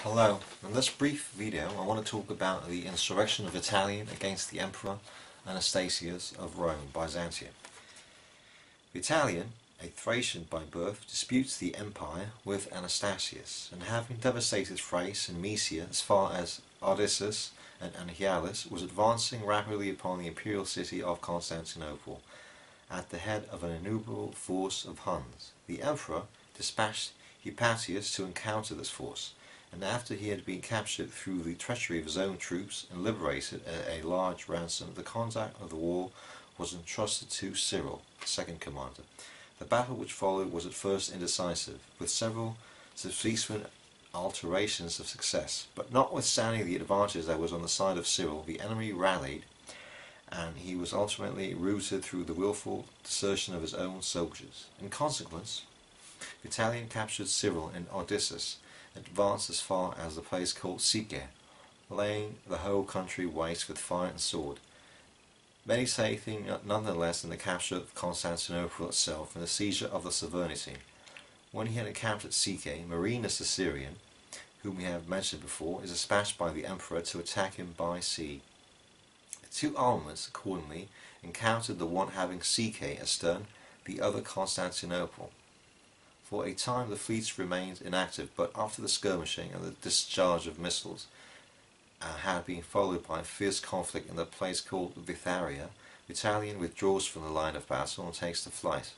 Hello, in this brief video I want to talk about the insurrection of Vitalian against the Emperor Anastasius of Rome, Byzantium. Vitalian, a Thracian by birth, disputes the empire with Anastasius, and having devastated Thrace and Mysia as far as Odysseus and Anchialus, was advancing rapidly upon the imperial city of Constantinople, at the head of an innumerable force of Huns. The emperor dispatched Hypatius to encounter this force, and after he had been captured through the treachery of his own troops and liberated at a large ransom, the conduct of the war was entrusted to Cyril, the second commander. The battle which followed was at first indecisive, with several subsequent alterations of success, but notwithstanding the advantage that was on the side of Cyril, the enemy rallied, and he was ultimately routed through the willful desertion of his own soldiers. In consequence, Vitalian captured Cyril and Odysseus, advanced as far as the place called Psyche, laying the whole country waste with fire and sword. Many say he none the less than the capture of Constantinople itself and the seizure of the sovereignty. When he had encamped at Psyche, Marinus the Syrian, whom we have mentioned before, is dispatched by the emperor to attack him by sea. The two armaments accordingly encountered, the one having Psyche astern, the other Constantinople. For a time the fleets remained inactive, but after the skirmishing and the discharge of missiles had been followed by a fierce conflict in the place called Vitharia, Vitalian withdraws from the line of battle and takes to flight,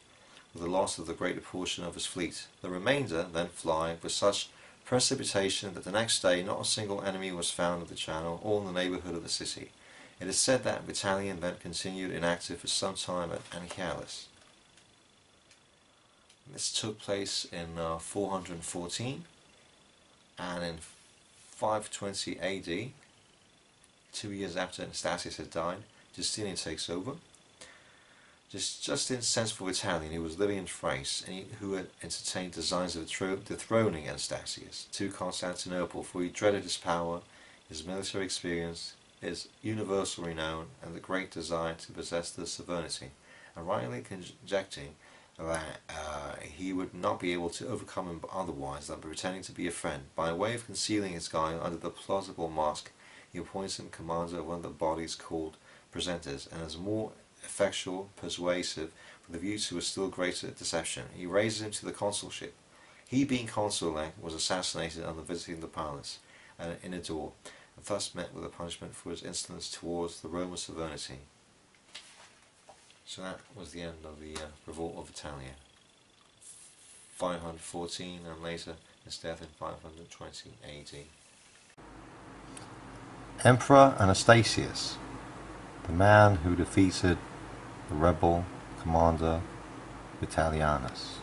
with the loss of the greater portion of his fleet. The remainder then fly with such precipitation that the next day not a single enemy was found of the channel or in the neighbourhood of the city. It is said that Vitalian then continued inactive for some time at Anchialus. This took place in 414, and in 520 AD, 2 years after Anastasius had died, Justinian takes over. Justin sends for Vitalian, who was living in Thrace, and who had entertained designs of dethroning Anastasius, to Constantinople, for he dreaded his power, his military experience, his universal renown, and the great desire to possess the sovereignty, and rightly conjecturing that he would not be able to overcome him otherwise than by pretending to be a friend. By way of concealing his guile under the plausible mask, he appoints him commander of one of the bodies called presenters, and as more effectual, persuasive, with a view to a still greater deception, he raises him to the consulship. He, being consul-elect, was assassinated on visiting the palace at an inner door, and thus met with a punishment for his insolence towards the Roman sovereignty. So that was the end of the revolt of Vitalian. 514, and later his death in 520 AD. Emperor Anastasius, the man who defeated the rebel commander Vitalianus.